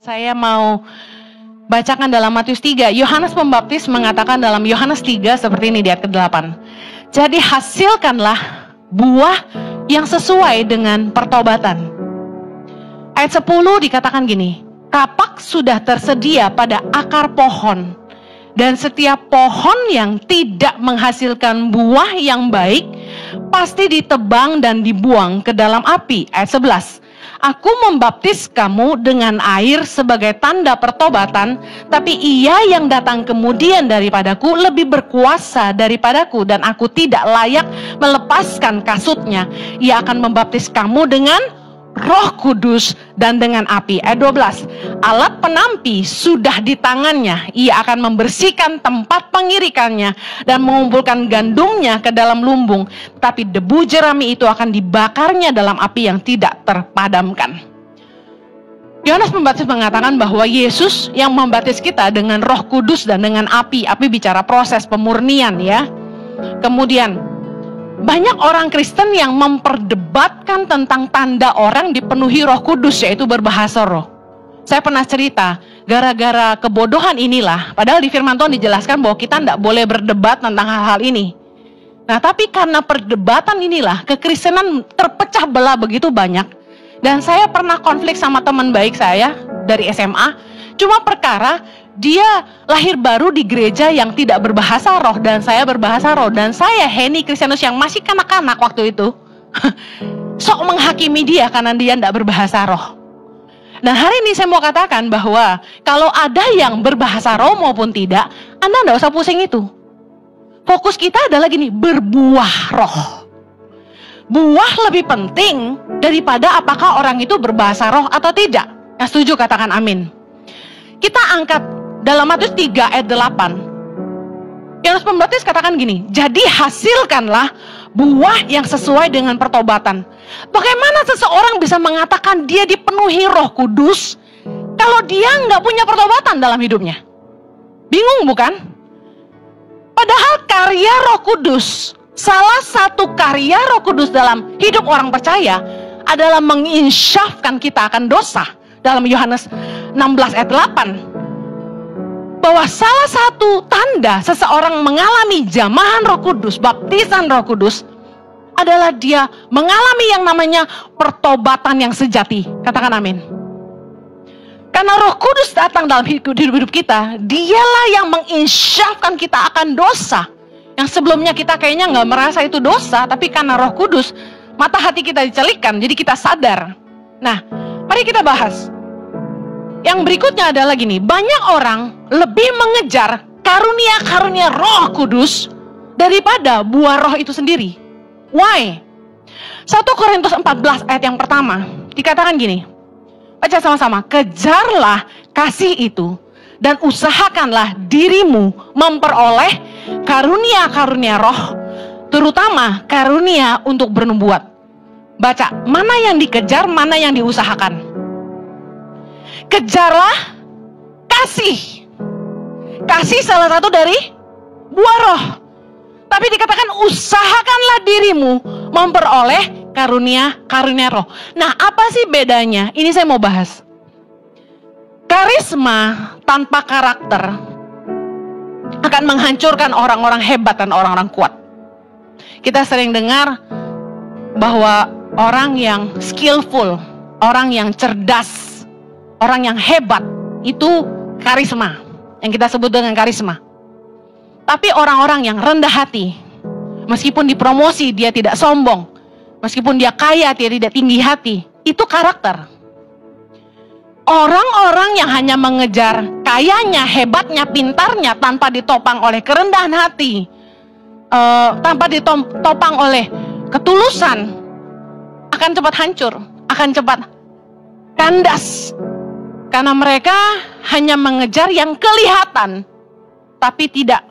Saya mau bacakan dalam Matius 3. Yohanes Pembaptis mengatakan dalam Yohanes 3 seperti ini di ayat ke-8. Jadi hasilkanlah buah yang sesuai dengan pertobatan. Ayat 10 dikatakan gini, kapak sudah tersedia pada akar pohon, dan setiap pohon yang tidak menghasilkan buah yang baik pasti ditebang dan dibuang ke dalam api. Ayat 11. Aku membaptis kamu dengan air sebagai tanda pertobatan, tapi Ia yang datang kemudian daripadaku lebih berkuasa daripadaku, dan aku tidak layak melepaskan kasutnya. Ia akan membaptis kamu dengan Roh Kudus dan dengan api. Ayat 12. Alat penampi sudah di tangannya. Ia akan membersihkan tempat pengirikannya dan mengumpulkan gandumnya ke dalam lumbung. Tapi debu jerami itu akan dibakarnya dalam api yang tidak terpadamkan. Yohanes Pembaptis mengatakan bahwa Yesus yang membaptis kita dengan Roh Kudus dan dengan api. Api bicara proses pemurnian ya. Kemudian banyak orang Kristen yang memperdebatkan tentang tanda orang dipenuhi Roh Kudus, yaitu berbahasa roh. Saya pernah cerita, gara-gara kebodohan inilah, padahal di firman Tuhan dijelaskan bahwa kita tidak boleh berdebat tentang hal-hal ini. Nah, tapi karena perdebatan inilah, kekristenan terpecah belah begitu banyak. Dan saya pernah konflik sama teman baik saya dari SMA, cuma perkara dia lahir baru di gereja yang tidak berbahasa roh dan saya berbahasa roh, dan saya Henny Kristianus yang masih kanak-kanak waktu itu sok menghakimi dia karena dia tidak berbahasa roh. Dan hari ini saya mau katakan bahwa kalau ada yang berbahasa roh maupun tidak, Anda tidak usah pusing itu. Fokus kita adalah gini, berbuah roh. Buah lebih penting daripada apakah orang itu berbahasa roh atau tidak. Yang setuju katakan amin. Kita angkat dalam Matius 3 ayat 8. Yohanes Pembaptis katakan gini, jadi hasilkanlah buah yang sesuai dengan pertobatan. Bagaimana seseorang bisa mengatakan dia dipenuhi Roh Kudus kalau dia nggak punya pertobatan dalam hidupnya? Bingung bukan? Padahal karya Roh Kudus, salah satu karya Roh Kudus dalam hidup orang percaya adalah menginsyafkan kita akan dosa. Dalam Yohanes 16 ayat 8. Bahwa salah satu tanda seseorang mengalami jamahan Roh Kudus, baptisan Roh Kudus, adalah dia mengalami yang namanya pertobatan yang sejati. Katakan amin. Karena Roh Kudus datang dalam hidup kita, dialah yang menginsyafkan kita akan dosa. Yang sebelumnya kita kayaknya nggak merasa itu dosa, tapi karena Roh Kudus, mata hati kita dicelikkan, jadi kita sadar. Nah, mari kita bahas. Yang berikutnya adalah gini, banyak orang lebih mengejar karunia-karunia Roh Kudus daripada buah roh itu sendiri. Why? 1 Korintus 14 ayat yang pertama dikatakan gini, baca sama-sama, kejarlah kasih itu dan usahakanlah dirimu memperoleh karunia-karunia roh, terutama karunia untuk bernubuat. Baca, mana yang dikejar, mana yang diusahakan. Kejarlah kasih. Kasih salah satu dari buah roh. Tapi dikatakan usahakanlah dirimu memperoleh karunia roh. Nah, apa sih bedanya? Ini saya mau bahas. Karisma tanpa karakter akan menghancurkan orang-orang hebat dan orang-orang kuat. Kita sering dengar bahwa orang yang skillful, orang yang cerdas, orang yang hebat itu karisma, yang kita sebut dengan karisma. Tapi orang-orang yang rendah hati, meskipun dipromosi dia tidak sombong, meskipun dia kaya dia tidak tinggi hati, itu karakter. Orang-orang yang hanya mengejar kayanya, hebatnya, pintarnya tanpa ditopang oleh kerendahan hati, tanpa ditopang oleh ketulusan, akan cepat hancur, akan cepat kandas. Karena mereka hanya mengejar yang kelihatan, tapi tidak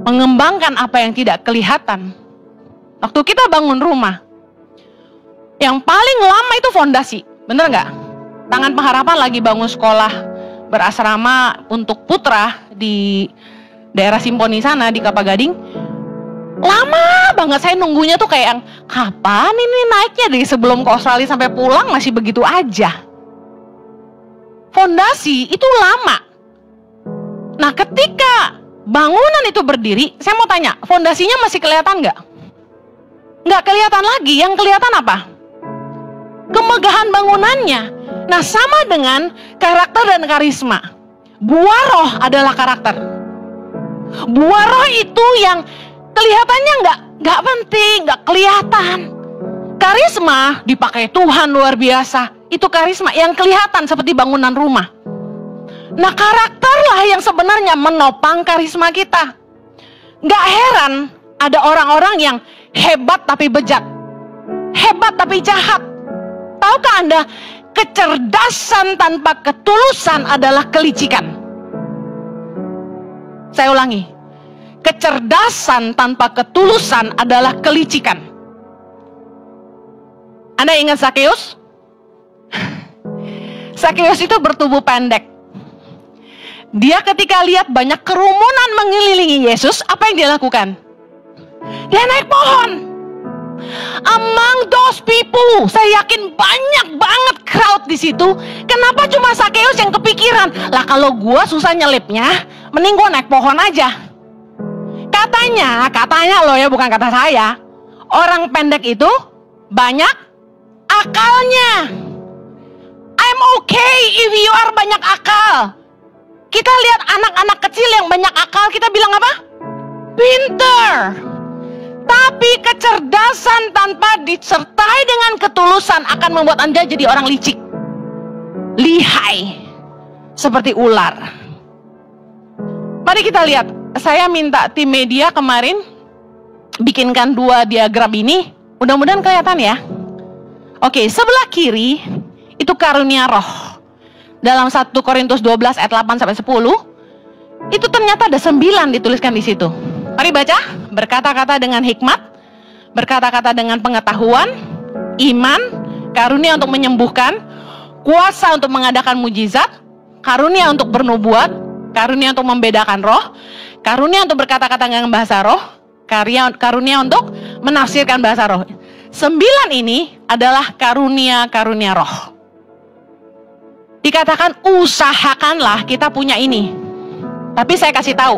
mengembangkan apa yang tidak kelihatan. Waktu kita bangun rumah, yang paling lama itu fondasi, bener nggak? Tangan Pengharapan lagi bangun sekolah berasrama untuk putra di daerah Simponi sana di Kelapa Gading. Lama banget saya nunggunya tuh kayak yang, kapan ini naiknya dari sebelum ke Australia sampai pulang masih begitu aja. fondasi itu lama. Nah, ketika bangunan itu berdiri, saya mau tanya, fondasinya masih kelihatan nggak? Nggak kelihatan lagi. Yang kelihatan apa? Kemegahan bangunannya. Nah, sama dengan karakter dan karisma. Buah roh adalah karakter. Buah roh itu yang kelihatannya nggak penting, nggak kelihatan. Karisma dipakai Tuhan luar biasa. Itu karisma yang kelihatan seperti bangunan rumah. Nah, karakterlah yang sebenarnya menopang karisma kita. Nggak heran ada orang-orang yang hebat tapi bejat, hebat tapi jahat. Tahukah Anda, kecerdasan tanpa ketulusan adalah kelicikan. Saya ulangi, kecerdasan tanpa ketulusan adalah kelicikan. Anda ingat Zakeus? Zakeus itu bertubuh pendek. Dia ketika lihat banyak kerumunan mengelilingi Yesus, apa yang dia lakukan? Dia naik pohon. Among those people, saya yakin banyak banget crowd di situ. Kenapa cuma Zakeus yang kepikiran? Lah, kalau gua susah nyelipnya, mending gua naik pohon aja. Katanya loh ya, bukan kata saya. Orang pendek itu banyak akalnya. I'm okay if you are banyak akal. Kita lihat anak-anak kecil yang banyak akal, kita bilang apa? Pinter. Tapi kecerdasan tanpa disertai dengan ketulusan akan membuat Anda jadi orang licik, lihai, seperti ular. Mari kita lihat. Saya minta tim media kemarin bikinkan 2 diagram ini. Mudah-mudahan kelihatan ya. Oke, sebelah kiri itu karunia roh. Dalam 1 Korintus 12 ayat 8-10 itu ternyata ada 9 dituliskan di situ. Mari baca. Berkata-kata dengan hikmat, berkata-kata dengan pengetahuan, iman, karunia untuk menyembuhkan, kuasa untuk mengadakan mujizat, karunia untuk bernubuat, karunia untuk membedakan roh, karunia untuk berkata-kata dengan bahasa roh, karunia untuk menafsirkan bahasa roh. 9 ini adalah karunia-karunia roh. Dikatakan usahakanlah kita punya ini. Tapi saya kasih tahu,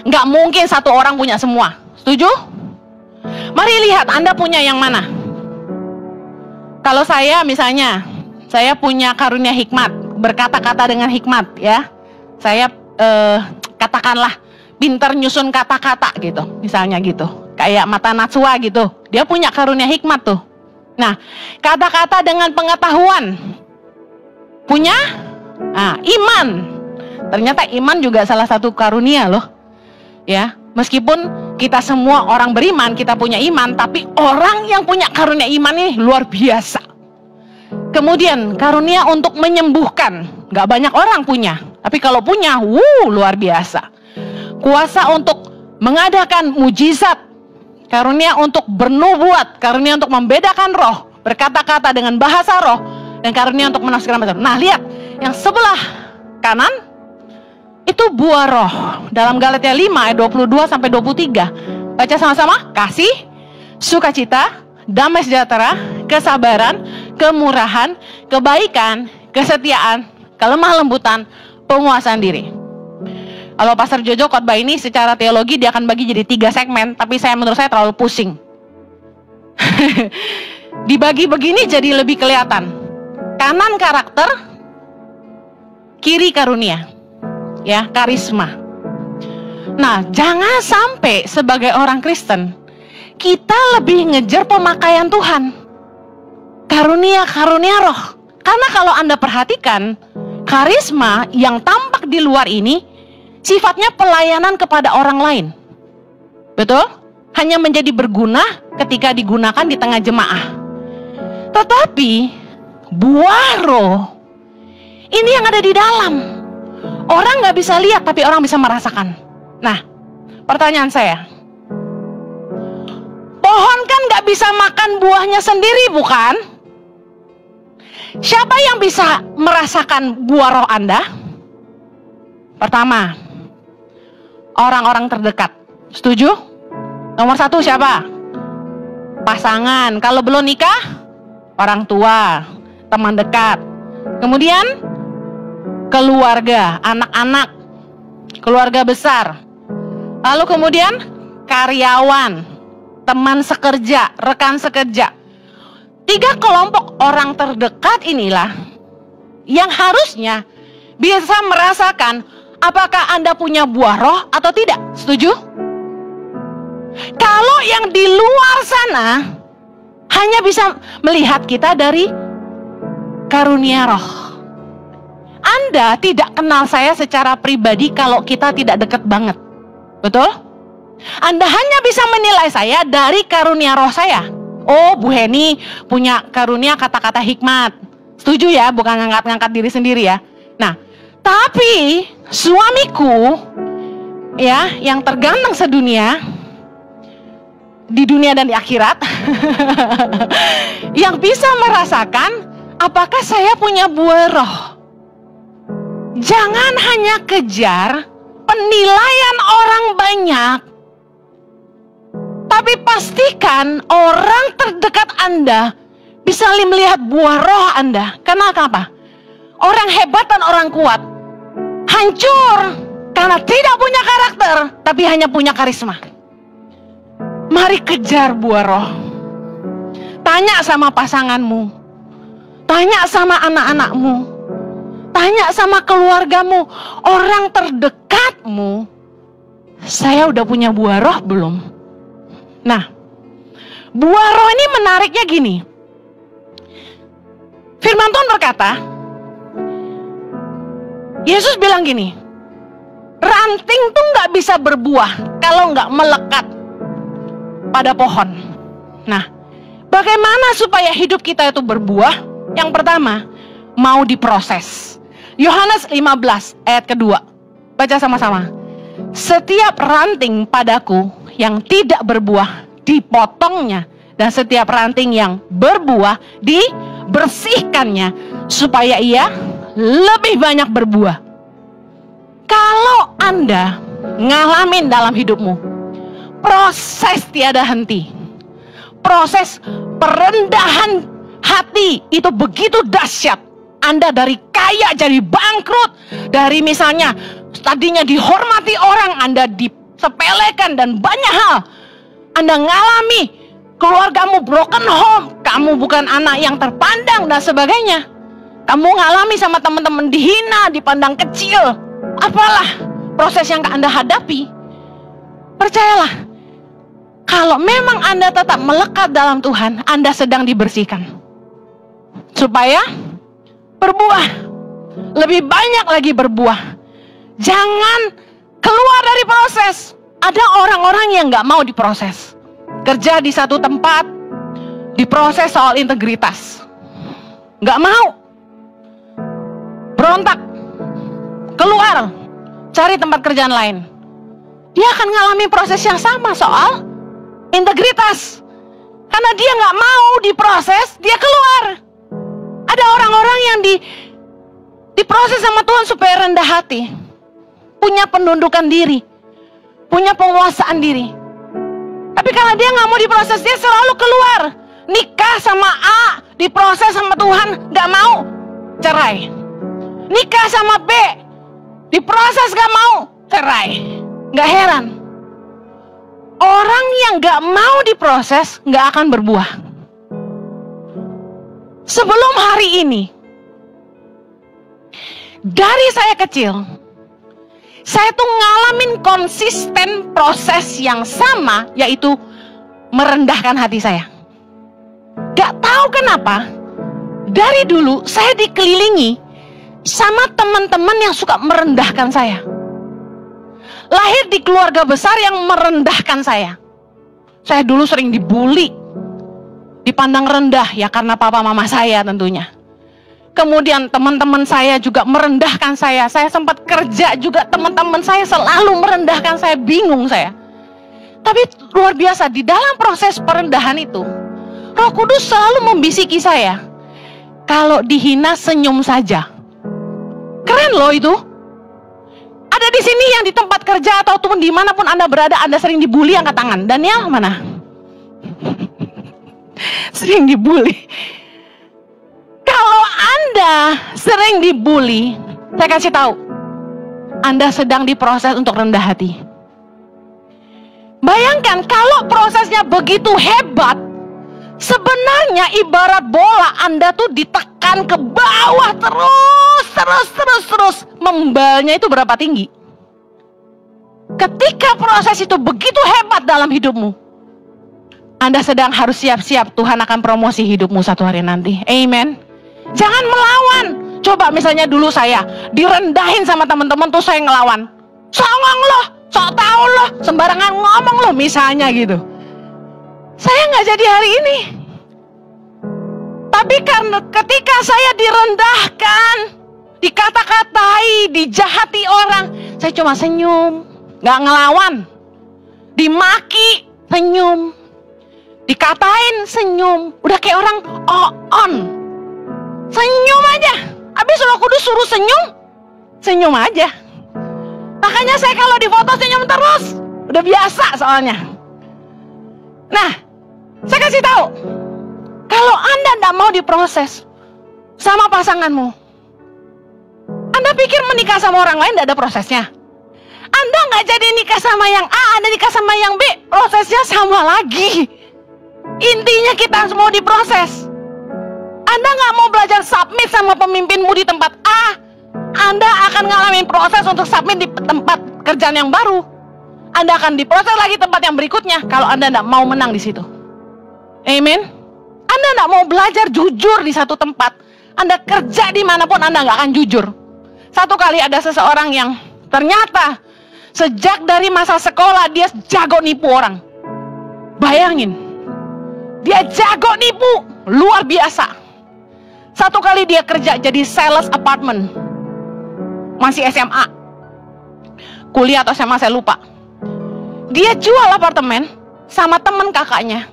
nggak mungkin satu orang punya semua. Setuju? Mari lihat Anda punya yang mana. Kalau saya misalnya, saya punya karunia hikmat, berkata-kata dengan hikmat ya. Saya katakanlah pinter nyusun kata-kata gitu, misalnya gitu. Kayak Mata Natsua gitu. Dia punya karunia hikmat tuh. Nah, kata-kata dengan pengetahuan. Punya? Nah, iman. Ternyata iman juga salah satu karunia loh. Ya, meskipun kita semua orang beriman, kita punya iman, tapi orang yang punya karunia iman ini luar biasa. Kemudian karunia untuk menyembuhkan, nggak banyak orang punya, tapi kalau punya, luar biasa. Kuasa untuk mengadakan mujizat, karunia untuk bernubuat, karunia untuk membedakan roh, berkata-kata dengan bahasa roh, dan karunia untuk menafsirkan bahasa roh. Nah, lihat yang sebelah kanan itu buah roh. Dalam Galatia 5 ayat 22-23. Baca sama-sama. Kasih, sukacita, damai sejahtera, kesabaran, kemurahan, kebaikan, kesetiaan, kelemah lembutan, penguasaan diri. Kalau Pastor Jojo khotbah ini secara teologi dia akan bagi jadi 3 segmen, tapi menurut saya terlalu pusing. Dibagi begini jadi lebih kelihatan. Kanan karakter, kiri karunia. Ya, karisma. Nah, jangan sampai sebagai orang Kristen kita lebih ngejar pemakaian Tuhan, karunia-karunia roh. Karena kalau Anda perhatikan, karisma yang tampak di luar ini sifatnya pelayanan kepada orang lain. Betul? Hanya menjadi berguna ketika digunakan di tengah jemaah. Tetapi buah roh ini yang ada di dalam. Orang nggak bisa lihat, tapi orang bisa merasakan. Nah, pertanyaan saya, pohon kan nggak bisa makan buahnya sendiri, bukan? Siapa yang bisa merasakan buah roh Anda? Pertama, orang-orang terdekat. Setuju? Nomor 1 siapa? Pasangan. Kalau belum nikah, orang tua, teman dekat. Kemudian keluarga, anak-anak, keluarga besar. Lalu kemudian karyawan, teman sekerja, rekan sekerja. 3 kelompok orang terdekat inilah yang harusnya bisa merasakan apakah Anda punya buah roh atau tidak. Setuju? Kalau yang di luar sana hanya bisa melihat kita dari karunia roh. Anda tidak kenal saya secara pribadi kalau kita tidak dekat banget. Betul? Anda hanya bisa menilai saya dari karunia roh saya. Oh, Bu Heni punya karunia kata-kata hikmat. Setuju ya, bukan ngangkat-ngangkat diri sendiri ya. Nah, tapi suamiku ya, yang terganteng sedunia, di dunia dan di akhirat, yang bisa merasakan apakah saya punya buah roh. Jangan hanya kejar penilaian orang banyak, tapi pastikan orang terdekat Anda bisa melihat buah roh Anda. Karena apa? Orang hebat dan orang kuat hancur karena tidak punya karakter, tapi hanya punya karisma. Mari kejar buah roh. Tanya sama pasanganmu, tanya sama anak-anakmu, tanya sama keluargamu, orang terdekatmu, saya udah punya buah roh belum? Nah, buah roh ini menariknya gini. Firman Tuhan berkata, Yesus bilang gini, ranting tuh gak bisa berbuah kalau gak melekat pada pohon. Nah, bagaimana supaya hidup kita itu berbuah? Yang pertama, mau diproses. Yohanes 15 ayat kedua. Baca sama-sama. Setiap ranting padaku yang tidak berbuah dipotongnya, dan setiap ranting yang berbuah dibersihkannya, supaya ia lebih banyak berbuah. Kalau Anda ngalamin dalam hidupmu proses tiada henti, proses perendahan hati itu begitu dahsyat. Anda dari kaya jadi bangkrut, dari misalnya tadinya dihormati orang, Anda disepelekan dan banyak hal. Anda ngalami keluargamu broken home, kamu bukan anak yang terpandang dan sebagainya. Kamu ngalami sama teman-teman dihina, dipandang kecil. Apalah proses yang Anda hadapi. Percayalah, kalau memang Anda tetap melekat dalam Tuhan, Anda sedang dibersihkan. Supaya berbuah, lebih banyak lagi berbuah. Jangan keluar dari proses. Ada orang-orang yang gak mau diproses. Kerja di satu tempat, diproses soal integritas, gak mau. Berontak, keluar, cari tempat kerjaan lain. Dia akan ngalami proses yang sama soal integritas. Karena dia gak mau diproses, dia keluar. Ada orang-orang yang diproses sama Tuhan supaya rendah hati, punya penundukan diri, punya penguasaan diri. Tapi karena dia gak mau diproses, dia selalu keluar. Nikah sama A, diproses sama Tuhan, gak mau, cerai. Nikah sama B, diproses gak mau, cerai. Gak heran, orang yang gak mau diproses gak akan berbuah. Sebelum hari ini, dari saya kecil, saya tuh ngalamin konsisten proses yang sama, yaitu merendahkan hati saya. Gak tahu kenapa, dari dulu saya dikelilingi sama teman-teman yang suka merendahkan saya. Lahir di keluarga besar yang merendahkan saya. Saya dulu sering dibully, dipandang rendah ya karena papa mama saya tentunya. Kemudian teman-teman saya juga merendahkan saya. Saya sempat kerja juga, teman-teman saya selalu merendahkan saya, bingung saya. Tapi luar biasa, di dalam proses perendahan itu, Roh Kudus selalu membisiki saya, kalau dihina senyum saja. Keren loh itu. Ada di sini yang di tempat kerja ataupun dimanapun Anda berada, Anda sering dibully, angkat tangan. Daniel mana? Sering dibully. Kalau Anda sering dibully, Saya kasih tahu, Anda sedang diproses untuk rendah hati. Bayangkan kalau prosesnya begitu hebat, sebenarnya ibarat bola, Anda tuh ditekan ke bawah terus. Membalnya itu berapa tinggi? Ketika proses itu begitu hebat dalam hidupmu, Anda sedang harus siap-siap, Tuhan akan promosi hidupmu satu hari nanti. Amen. Jangan melawan. Coba misalnya dulu saya direndahin sama teman-teman tuh saya ngelawan. Songong loh, sok tahu loh, sembarangan ngomong loh misalnya gitu. Saya nggak jadi hari ini. Tapi karena ketika saya direndahkan, dikata-katai, dijahati orang, saya cuma senyum, nggak ngelawan. Dimaki, senyum. Dikatain, senyum. Udah kayak orang on. Senyum aja. Habis Roh Kudus suruh senyum, senyum aja. Makanya saya kalau di foto senyum terus. Udah biasa soalnya. Nah, saya kasih tahu, kalau Anda tidak mau diproses sama pasanganmu, Anda pikir menikah sama orang lain tidak ada prosesnya? Anda nggak jadi nikah sama yang A, Anda nikah sama yang B, prosesnya sama lagi. Intinya kita harus mau diproses. Anda nggak mau belajar submit sama pemimpinmu di tempat A, Anda akan ngalamin proses untuk submit di tempat kerjaan yang baru. Anda akan diproses lagi tempat yang berikutnya kalau Anda tidak mau menang di situ. Amen. Anda tidak mau belajar jujur di satu tempat, Anda kerja dimanapun Anda nggak akan jujur. Satu kali ada seseorang yang ternyata sejak dari masa sekolah dia jago nipu orang. Bayangin, dia jago nipu luar biasa. Satu kali dia kerja jadi sales apartment, masih SMA, kuliah atau SMA saya lupa. Dia jual apartemen sama temen kakaknya.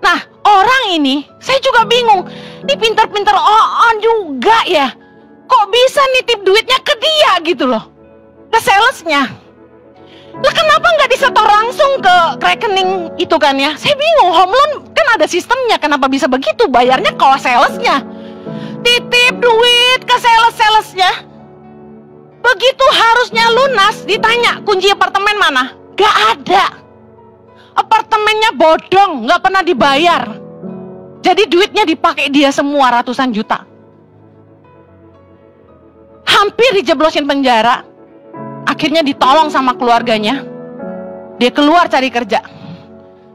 Nah, orang ini saya juga bingung, ini pinter-pinter on juga ya, kok bisa nitip duitnya ke dia gitu loh, ke salesnya. Lah kenapa nggak disetor langsung ke rekening itu kan ya? Saya bingung, home loan kan ada sistemnya, kenapa bisa begitu? Bayarnya ke salesnya, titip duit ke salesnya. Begitu harusnya lunas, ditanya kunci apartemen mana? Gak ada. Apartemennya bodong, gak pernah dibayar. Jadi duitnya dipakai dia semua ratusan juta. Hampir dijeblosin penjara. Akhirnya ditolong sama keluarganya. Dia keluar cari kerja.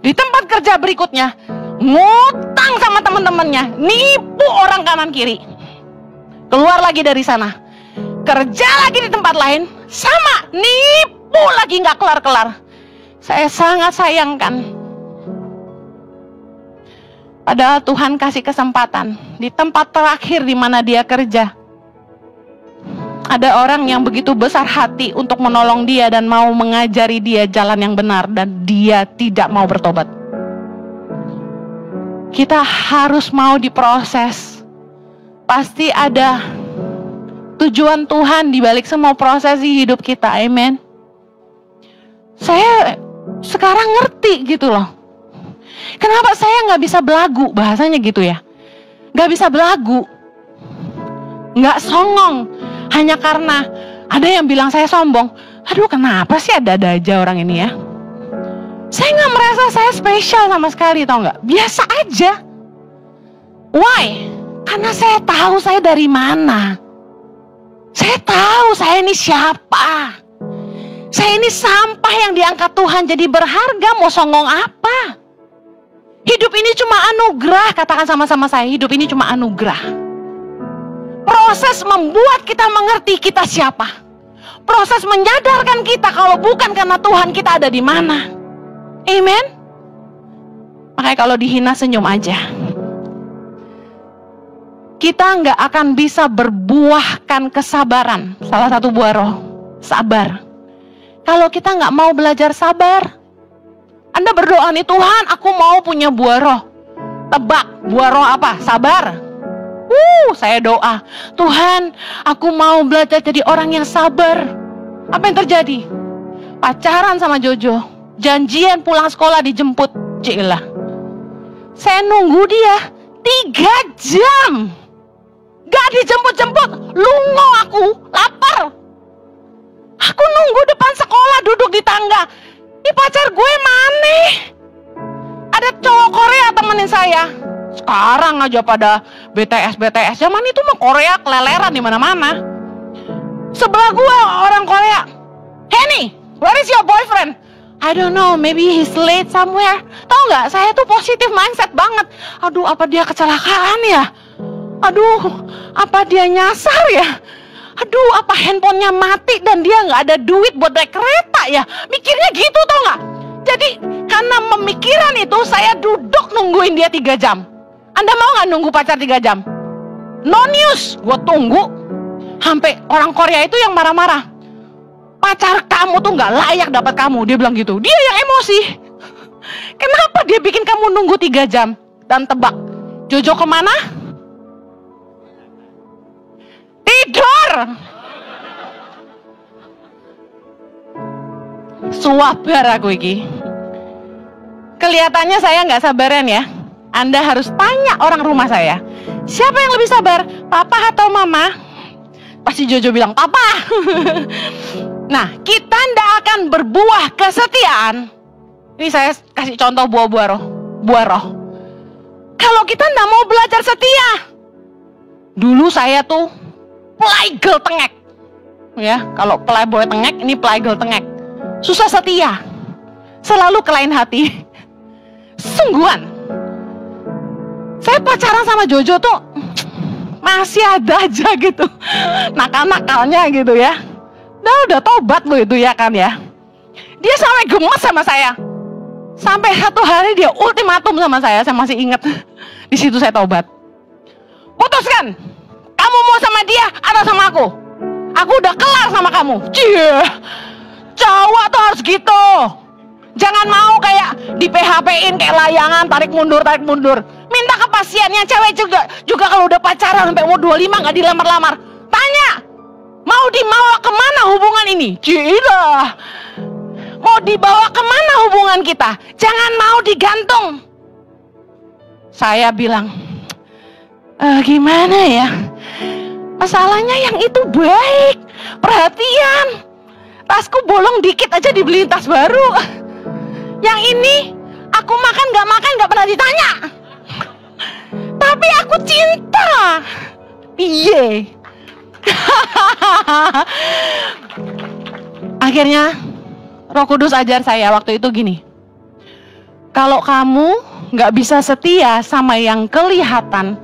Di tempat kerja berikutnya, ngutang sama teman-temannya, nipu orang kanan kiri. Keluar lagi dari sana, kerja lagi di tempat lain, sama, nipu lagi nggak kelar-kelar. Saya sangat sayangkan. Padahal Tuhan kasih kesempatan di tempat terakhir di mana dia kerja. Ada orang yang begitu besar hati untuk menolong dia dan mau mengajari dia jalan yang benar, dan dia tidak mau bertobat. Kita harus mau diproses. Pasti ada tujuan Tuhan di balik semua proses di hidup kita. Amen. Saya sekarang ngerti gitu loh. Kenapa saya nggak bisa belagu, bahasanya gitu ya. Nggak bisa belagu, nggak songong. Hanya karena ada yang bilang saya sombong. Aduh, kenapa sih ada-ada aja orang ini ya. Saya nggak merasa saya spesial sama sekali, tau nggak? Biasa aja. Why? Karena saya tahu saya dari mana. Saya tahu saya ini siapa. Saya ini sampah yang diangkat Tuhan jadi berharga. Mau songong apa? Hidup ini cuma anugerah. Katakan sama-sama saya, hidup ini cuma anugerah. Proses membuat kita mengerti kita siapa. Proses menyadarkan kita kalau bukan karena Tuhan, kita ada di mana. Amen. Makanya kalau dihina senyum aja. Kita nggak akan bisa berbuahkan kesabaran. Salah satu buah roh, sabar. Kalau kita nggak mau belajar sabar, Anda berdoa nih, Tuhan aku mau punya buah roh. Tebak, buah roh apa? Sabar. Saya doa, Tuhan aku mau belajar jadi orang yang sabar. Apa yang terjadi? Pacaran sama Jojo, janjian pulang sekolah dijemput. Cilah, saya nunggu dia 3 jam, gak Nggak dijemput-jemput, lungo aku, lapar. Aku nunggu depan sekolah, duduk di tangga. Ini pacar gue mana? Ada cowok Korea temenin saya. Sekarang aja pada BTS. Zaman itu mah Korea keleleran di mana-mana. Sebelah gue orang Korea. Henny, where is your boyfriend? I don't know, maybe he's late somewhere. Tahu nggak? Saya tuh positif mindset banget. Aduh, apa dia kecelakaan ya? Aduh, apa dia nyasar ya? Aduh, apa handphonenya mati dan dia nggak ada duit buat naik kereta ya? Mikirnya gitu, tau nggak? Jadi karena pemikiran itu saya duduk nungguin dia 3 jam. Anda mau nggak nunggu pacar 3 jam? No news, gue tunggu. Sampai orang Korea itu yang marah-marah. Pacar kamu tuh nggak layak dapat kamu, dia bilang gitu. Dia yang emosi. Kenapa dia bikin kamu nunggu 3 jam? Dan tebak, Jojo kemana? Tidur. Suabar aku iki. Kelihatannya saya nggak sabaran ya. Anda harus tanya orang rumah saya. Siapa yang lebih sabar? Papa atau mama? Pasti Jojo bilang papa. Nah, kita ndak akan berbuah kesetiaan. Ini saya kasih contoh buah roh. Kalau kita ndak mau belajar setia. Dulu saya tuh playgirl tengek. Ya, kalau playboy tengek, ini playgirl tengek. Susah setia. Selalu kelain hati. Sungguhan. Saya pacaran sama Jojo tuh masih ada aja gitu. Nakal-nakalnya gitu ya. Udah tobat loh itu ya kan ya. Dia sampai gemes sama saya. Sampai satu hari dia ultimatum sama saya masih ingat. Di situ saya tobat. Putuskan. Kamu mau sama dia atau sama aku? Aku udah kelar sama kamu. Cie. Cowok tuh harus gitu. Jangan mau kayak di PHP-in kayak layangan, tarik mundur. Minta kepastiannya. Cewek juga kalau udah pacaran sampai umur 25 gak dilamar-lamar. Tanya, mau dibawa kemana hubungan ini? Gila. Mau dibawa kemana hubungan kita? Jangan mau digantung. Saya bilang, gimana ya? Masalahnya yang itu baik, perhatian. Tasku bolong dikit aja dibeliin tas baru. Yang ini aku makan gak pernah ditanya. Tapi aku cinta. Iye. Akhirnya Roh Kudus ajar saya waktu itu gini. Kalau kamu gak bisa setia sama yang kelihatan,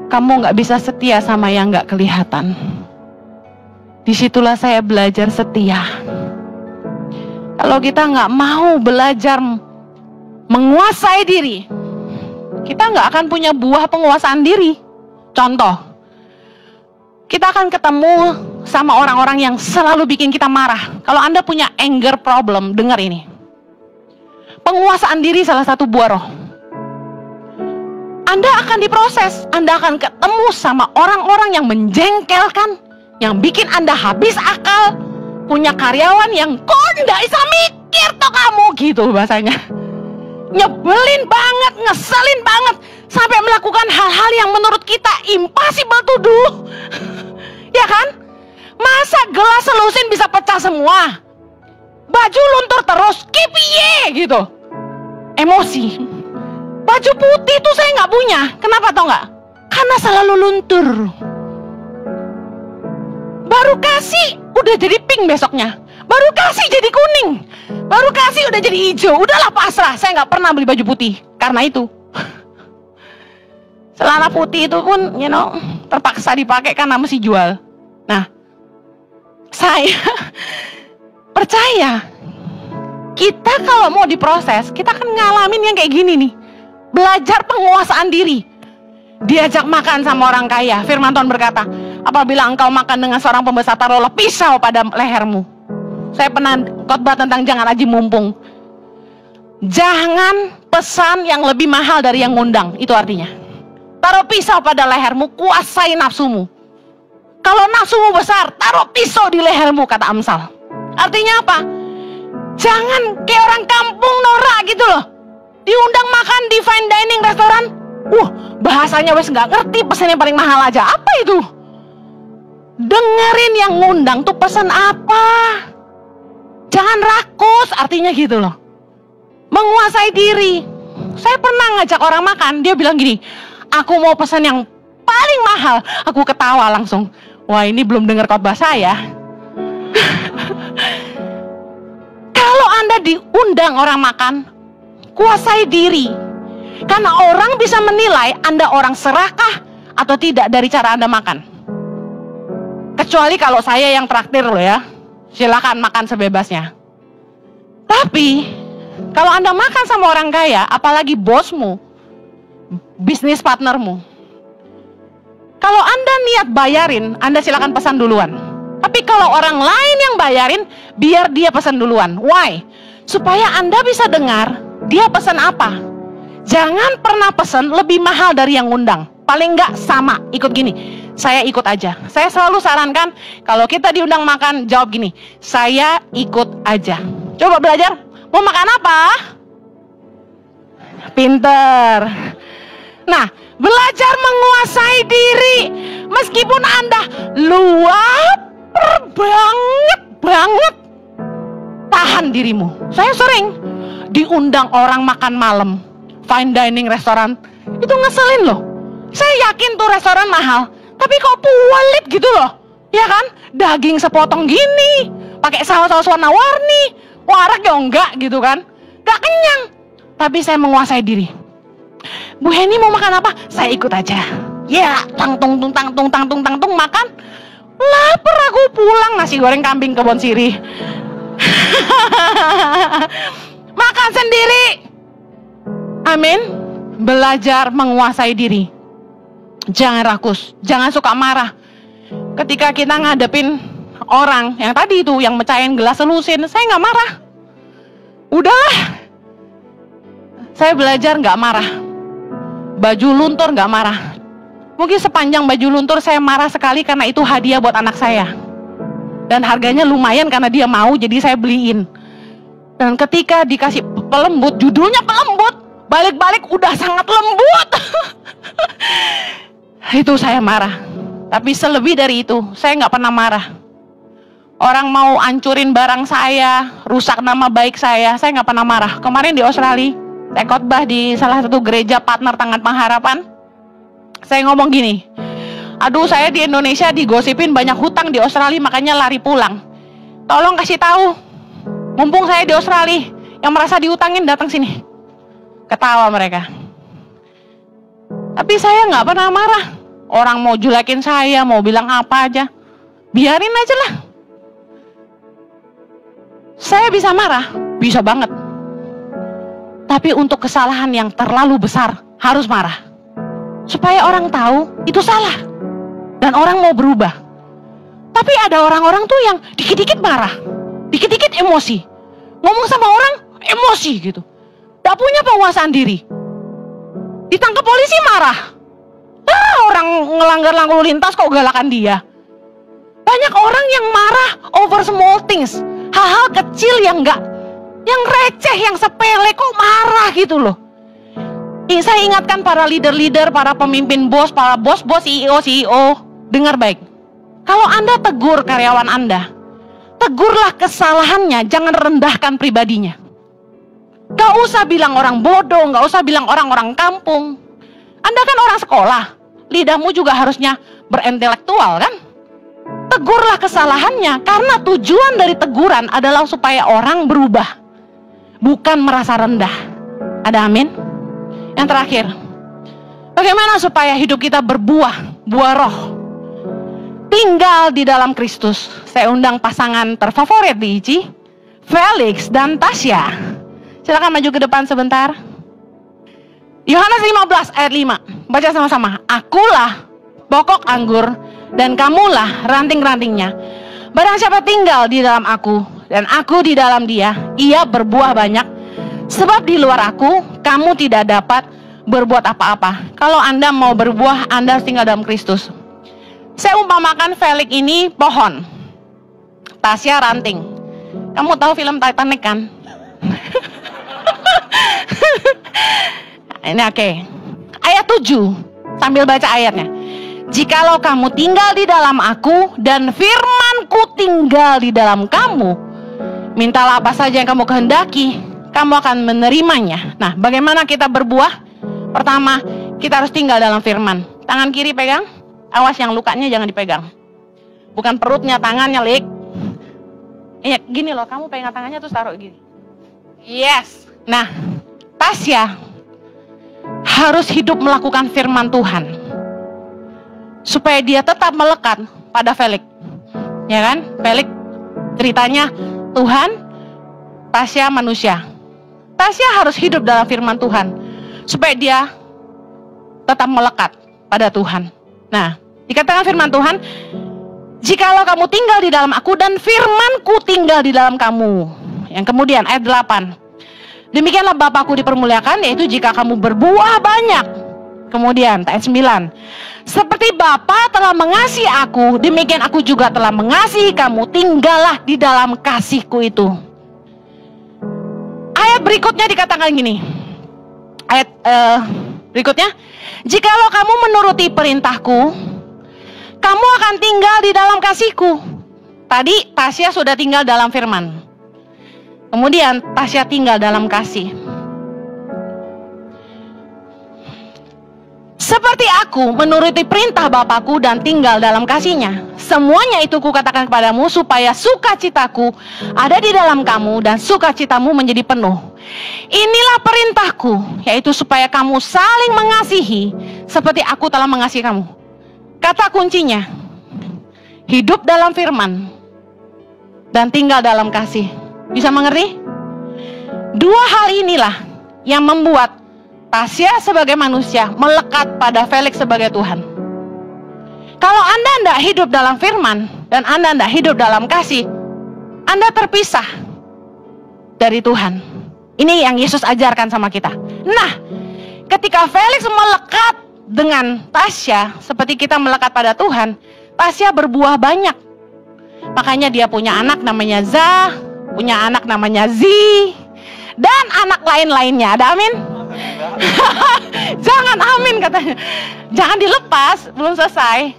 kamu gak bisa setia sama yang gak kelihatan. Disitulah saya belajar setia. Kalau kita nggak mau belajar menguasai diri, kita nggak akan punya buah penguasaan diri. Contoh, kita akan ketemu sama orang-orang yang selalu bikin kita marah. Kalau Anda punya anger problem, dengar ini. Penguasaan diri salah satu buah roh. Anda akan diproses, Anda akan ketemu sama orang-orang yang menjengkelkan, yang bikin Anda habis akal, punya karyawan yang kok nggak bisa mikir toh kamu gitu bahasanya. Nyebelin banget, ngeselin banget, sampai melakukan hal-hal yang menurut kita impossible to do. Ya kan? Masa gelas selusin bisa pecah semua? Baju luntur terus, kipiye gitu. Emosi. Baju putih tuh saya nggak punya. Kenapa tau nggak? Karena selalu luntur. Baru kasih udah jadi pink besoknya. Baru kasih jadi kuning. Baru kasih udah jadi hijau. Udahlah pasrah. Saya nggak pernah beli baju putih karena itu. Celana putih itu pun terpaksa dipakai karena mesti jual. Nah, saya percaya kita kalau mau diproses, kita akan ngalamin yang kayak gini nih. Belajar penguasaan diri. Diajak makan sama orang kaya. Firman Tuhan berkata, apabila engkau makan dengan seorang pembesar, taruhlah pisau pada lehermu. Saya pernah khotbah tentang jangan aji mumpung. Jangan pesan yang lebih mahal dari yang ngundang. Itu artinya taruh pisau pada lehermu, kuasai nafsumu. Kalau nafsumu besar, taruh pisau di lehermu, kata Amsal. Artinya apa? Jangan kayak orang kampung norak gitu loh. Diundang makan di fine dining restoran, bahasanya wes nggak ngerti, pesan yang paling mahal aja. Apa itu? dengerin yang ngundang tuh pesan apa. Jangan rakus, artinya gitu loh. Menguasai diri. Saya pernah ngajak orang makan, dia bilang gini, aku mau pesan yang paling mahal. Aku ketawa langsung. Wah, ini belum dengar khotbah saya. Kalau Anda diundang orang makan, kuasai diri. Karena orang bisa menilai Anda orang serakah atau tidak dari cara Anda makan. Kecuali kalau saya yang traktir loh ya. Silakan makan sebebasnya. Tapi kalau Anda makan sama orang kaya, apalagi bosmu, bisnis partnermu, kalau Anda niat bayarin, Anda silakan pesan duluan. Tapi kalau orang lain yang bayarin, biar dia pesan duluan. Why? Supaya Anda bisa dengar dia pesan apa. Jangan pernah pesan lebih mahal dari yang ngundang. Paling enggak sama, ikut gini. Saya ikut aja. Saya selalu sarankan kalau kita diundang makan, jawab gini, saya ikut aja. Coba belajar, mau makan apa? Pinter. Nah, belajar menguasai diri. Meskipun Anda lapar banget, tahan dirimu. Saya sering diundang orang makan malam, fine dining restoran, itu ngeselin loh. Saya yakin tuh restoran mahal, tapi kok pualit gitu loh, ya kan? Daging sepotong gini, pakai saus-saus warna-warni, warak ya enggak gitu kan? Gak kenyang. Tapi saya menguasai diri. Bu Heni mau makan apa? Saya ikut aja. Ya, tangtung makan. Lapar aku, pulang nasi goreng kambing kebon sirih. Makan sendiri. Amin. Belajar menguasai diri. Jangan rakus, jangan suka marah. Ketika kita ngadepin orang yang tadi itu, yang mecahin gelas selusin, saya nggak marah. Udahlah. Saya belajar nggak marah. Baju luntur nggak marah. Mungkin sepanjang baju luntur saya marah sekali karena itu hadiah buat anak saya. Dan harganya lumayan karena dia mau, jadi saya beliin. Dan ketika dikasih pelembut, judulnya pelembut, balik-balik udah sangat lembut. Itu saya marah. Tapi selebih dari itu, saya nggak pernah marah. Orang mau ancurin barang saya, rusak nama baik saya nggak pernah marah. Kemarin di Australia, saya khotbah di salah satu gereja partner Tangan Pengharapan. Saya ngomong gini, aduh saya di Indonesia digosipin banyak hutang di Australia, makanya lari pulang. Tolong kasih tahu, mumpung saya di Australia, yang merasa diutangin datang sini. Ketawa mereka. Tapi saya nggak pernah marah. Orang mau jelekin saya, mau bilang apa aja, biarin aja lah. Saya bisa marah, bisa banget. Tapi untuk kesalahan yang terlalu besar, harus marah. Supaya orang tahu itu salah. Dan orang mau berubah. Tapi ada orang-orang tuh yang dikit-dikit marah, dikit-dikit emosi. Ngomong sama orang, emosi gitu. Gak punya penguasaan diri. Ditangkap polisi marah. Orang ngelanggar lalu lintas kok galakan dia. Banyak orang yang marah over small things. Hal-hal kecil yang receh, yang sepele kok marah gitu loh. Saya ingatkan para leader-leader, para pemimpin bos, para bos-bos, CEO, dengar baik. Kalau Anda tegur karyawan Anda, tegurlah kesalahannya, jangan rendahkan pribadinya. Gak usah bilang orang bodoh, gak usah bilang orang-orang kampung. Anda kan orang sekolah, lidahmu juga harusnya berintelektual kan? Tegurlah kesalahannya, karena tujuan dari teguran adalah supaya orang berubah, bukan merasa rendah. Ada amin? Yang terakhir, bagaimana supaya hidup kita berbuah, buah roh, tinggal di dalam Kristus. Saya undang pasangan terfavorit di ICI, Felix dan Tasya. Silakan maju ke depan sebentar. Yohanes 15 ayat 5. Baca sama-sama. Akulah pokok anggur dan kamulah ranting-rantingnya. Barang siapa tinggal di dalam aku dan aku di dalam dia, ia berbuah banyak. Sebab di luar aku, kamu tidak dapat berbuat apa-apa. Kalau Anda mau berbuah, Anda harus tinggal dalam Kristus. Saya umpamakan Felix ini pohon, Tasya ranting. Kamu tahu film Titanic kan? Ini oke. Ayat 7, sambil baca ayatnya. Jikalau kamu tinggal di dalam aku dan firman-Ku tinggal di dalam kamu, mintalah apa saja yang kamu kehendaki, kamu akan menerimanya. Nah, bagaimana kita berbuah? Pertama, kita harus tinggal dalam firman. Tangan kiri pegang, awas yang lukanya jangan dipegang. Bukan perutnya, tangannya, Lik. Iya, gini loh, kamu pegang tangannya terus taruh gini. Yes. Nah, Tasya harus hidup melakukan firman Tuhan, supaya dia tetap melekat pada Felix. Ya kan? Felix ceritanya Tuhan, Tasya manusia. Tasya harus hidup dalam firman Tuhan, supaya dia tetap melekat pada Tuhan. Nah, dikatakan firman Tuhan, jikalau kamu tinggal di dalam aku dan firman-Ku tinggal di dalam kamu. Yang kemudian ayat 8. Demikianlah Bapa-Ku dipermuliakan, yaitu jika kamu berbuah banyak. Kemudian ayat 9. Seperti Bapa telah mengasihi aku, demikian aku juga telah mengasihi kamu. Tinggallah di dalam kasih-Ku itu. Ayat berikutnya dikatakan gini. Ayat berikutnya, jikalau kamu menuruti perintah-Ku, kamu akan tinggal di dalam kasih-Ku. Tadi Tasya sudah tinggal dalam firman. Kemudian Tasya tinggal dalam kasih. Seperti aku menuruti perintah Bapa-Ku dan tinggal dalam kasih-Nya. Semuanya itu kukatakan kepadamu supaya sukacitaku ada di dalam kamu dan sukacitamu menjadi penuh. Inilah perintahku, yaitu supaya kamu saling mengasihi seperti aku telah mengasihi kamu. Kata kuncinya, hidup dalam firman dan tinggal dalam kasih. Bisa mengerti? Dua hal inilah yang membuat Tasya sebagai manusia melekat pada Felix sebagai Tuhan. Kalau Anda tidak hidup dalam firman dan Anda tidak hidup dalam kasih, Anda terpisah dari Tuhan. Ini yang Yesus ajarkan sama kita. Nah, ketika Felix melekat dengan Tasya seperti kita melekat pada Tuhan, Tasya berbuah banyak. Makanya dia punya anak namanya Za, punya anak namanya Zi, dan anak lain-lainnya. Ada amin? Jangan amin katanya. Jangan dilepas, belum selesai.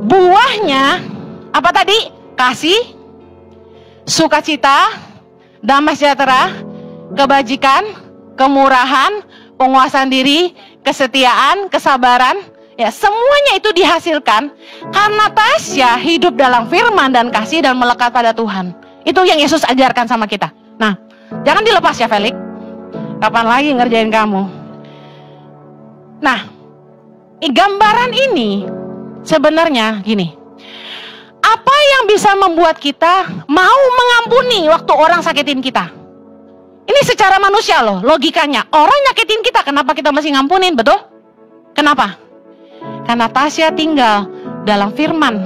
Buahnya apa tadi? Kasih, sukacita, damai sejahtera, kebajikan, kemurahan, penguasaan diri, kesetiaan, kesabaran. Ya, semuanya itu dihasilkan karena Tasya hidup dalam firman dan kasih dan melekat pada Tuhan. Itu yang Yesus ajarkan sama kita. Nah, jangan dilepas ya Felix. Kapan lagi ngerjain kamu? Nah, gambaran ini sebenarnya gini. Apa yang bisa membuat kita mau mengampuni waktu orang sakitin kita? Ini secara manusia loh, logikanya. Orang nyakitin kita, kenapa kita masih ngampunin, betul? Kenapa? Karena Tasya tinggal dalam firman.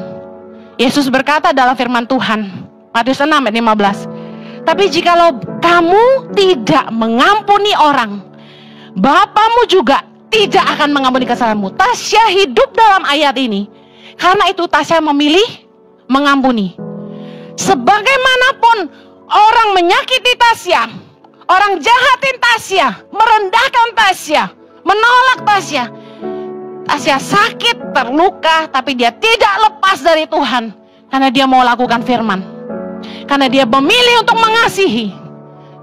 Yesus berkata dalam firman Tuhan, Matius 6 ayat 15. Tapi jikalau kamu tidak mengampuni orang, Bapamu juga tidak akan mengampuni kesalahanmu. Tasya hidup dalam ayat ini. Karena itu Tasya memilih mengampuni. Sebagaimanapun orang menyakiti Tasya, orang jahatin Tasya, merendahkan Tasya, menolak Tasya, Tasya sakit, terluka, tapi dia tidak lepas dari Tuhan. Karena dia mau lakukan firman. Karena dia memilih untuk mengasihi.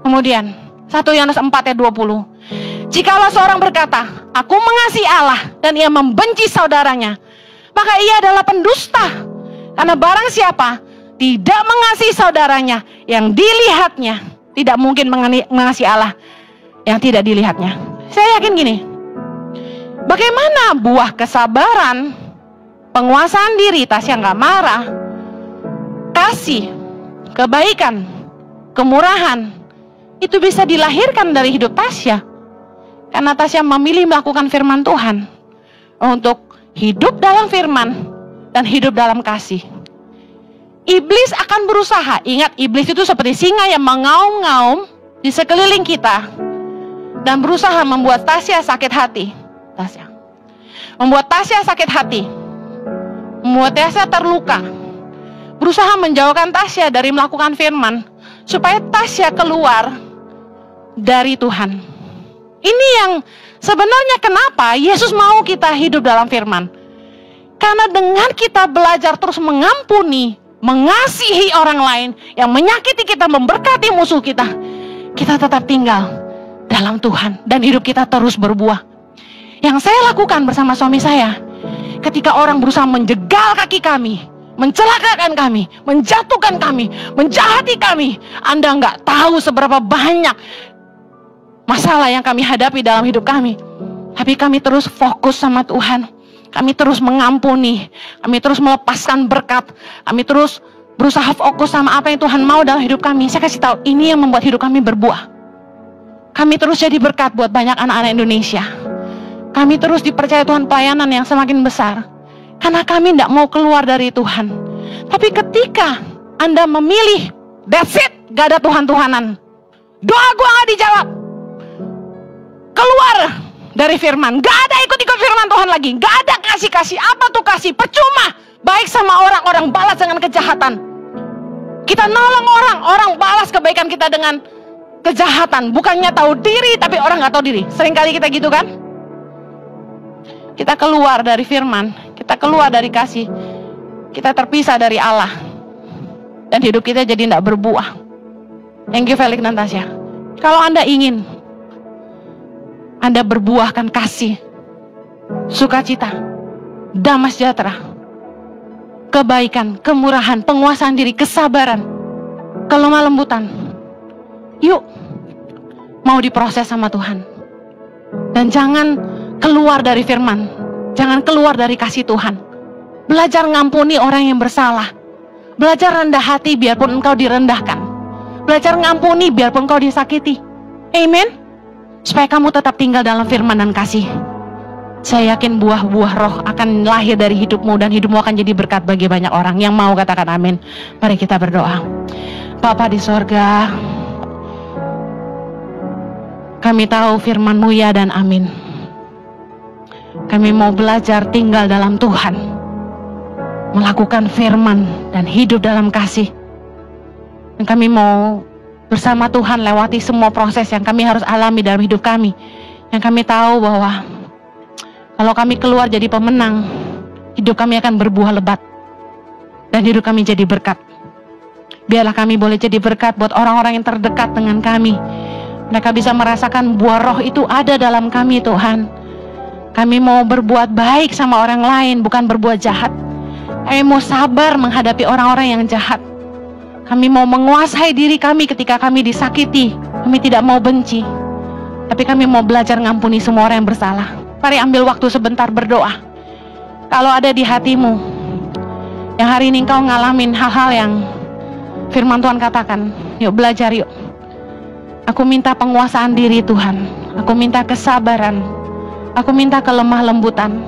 Kemudian 1 Yohanes 4 ayat 20. Jikalau seorang berkata, aku mengasihi Allah, dan ia membenci saudaranya, maka ia adalah pendusta. Karena barang siapa tidak mengasihi saudaranya yang dilihatnya, tidak mungkin mengasihi Allah yang tidak dilihatnya. Saya yakin gini, bagaimana buah kesabaran, penguasaan diri, Tasya nggak marah, kasih, kebaikan, kemurahan, itu bisa dilahirkan dari hidup Tasya. Karena Tasya memilih melakukan firman Tuhan, untuk hidup dalam firman dan hidup dalam kasih. Iblis akan berusaha. Ingat, iblis itu seperti singa yang mengaum-ngaum di sekeliling kita dan berusaha membuat Tasya sakit hati. Membuat Tasya sakit hati, membuat Tasya terluka, berusaha menjauhkan Tasya dari melakukan firman, supaya Tasya keluar dari Tuhan. Ini yang sebenarnya kenapa Yesus mau kita hidup dalam firman. Karena dengan kita belajar terus mengampuni, mengasihi orang lain yang menyakiti kita, memberkati musuh kita, kita tetap tinggal dalam Tuhan dan hidup kita terus berbuah. Yang saya lakukan bersama suami saya, ketika orang berusaha menjegal kaki kami, mencelakakan kami, menjatuhkan kami, menjahati kami, Anda nggak tahu seberapa banyak masalah yang kami hadapi dalam hidup kami. Tapi kami terus fokus sama Tuhan. Kami terus mengampuni, kami terus melepaskan berkat, kami terus berusaha fokus sama apa yang Tuhan mau dalam hidup kami. Saya kasih tahu, ini yang membuat hidup kami berbuah. Kami terus jadi berkat buat banyak anak-anak Indonesia. Kami terus dipercaya Tuhan pelayanan yang semakin besar, karena kami tidak mau keluar dari Tuhan. Tapi ketika Anda memilih, that's it, gak ada Tuhan-Tuhanan, doa gua gak dijawab, keluar dari firman, gak ada ikut-ikut firman Tuhan lagi, gak ada kasih-kasih. Apa tuh kasih? Percuma. Baik sama orang balas dengan kejahatan. Kita nolong orang balas kebaikan kita dengan kejahatan. Bukannya tahu diri, tapi orang gak tahu diri. Seringkali kita gitu kan? Kita keluar dari firman, kita keluar dari kasih, kita terpisah dari Allah, dan hidup kita jadi tidak berbuah. Thank you Felix Natasha. Kalau Anda ingin Anda berbuahkan kasih, sukacita, damai sejahtera, kebaikan, kemurahan, penguasaan diri, kesabaran, kelemah lembutan, yuk mau diproses sama Tuhan. Dan jangan keluar dari firman, jangan keluar dari kasih Tuhan. Belajar ngampuni orang yang bersalah, belajar rendah hati biarpun engkau direndahkan, belajar ngampuni biarpun engkau disakiti. Amen. Supaya kamu tetap tinggal dalam firman dan kasih. Saya yakin buah-buah roh akan lahir dari hidupmu, dan hidupmu akan jadi berkat bagi banyak orang. Yang mau katakan amin. Mari kita berdoa. Bapa di sorga, kami tahu firman-Mu ya dan amin. Kami mau belajar tinggal dalam Tuhan, melakukan firman dan hidup dalam kasih. Dan kami mau bersama Tuhan lewati semua proses yang kami harus alami dalam hidup kami. Yang kami tahu bahwa kalau kami keluar jadi pemenang, hidup kami akan berbuah lebat, dan hidup kami jadi berkat. Biarlah kami boleh jadi berkat buat orang-orang yang terdekat dengan kami. Mereka bisa merasakan buah roh itu ada dalam kami Tuhan. Kami mau berbuat baik sama orang lain, bukan berbuat jahat. Kami mau sabar menghadapi orang-orang yang jahat. Kami mau menguasai diri kami ketika kami disakiti. Kami tidak mau benci, tapi kami mau belajar ngampuni semua orang yang bersalah. Mari ambil waktu sebentar berdoa. Kalau ada di hatimu yang hari ini engkau ngalamin hal-hal yang firman Tuhan katakan, yuk belajar yuk. Aku minta penguasaan diri Tuhan. Aku minta kesabaran. Aku minta kelemah lembutan.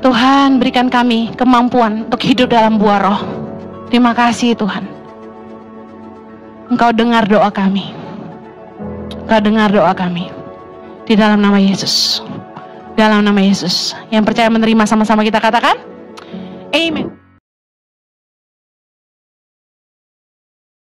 Tuhan, berikan kami kemampuan untuk hidup dalam buah roh. Terima kasih Tuhan. Engkau dengar doa kami. Engkau dengar doa kami. Di dalam nama Yesus. Dalam nama Yesus. Yang percaya menerima sama-sama kita katakan, amin.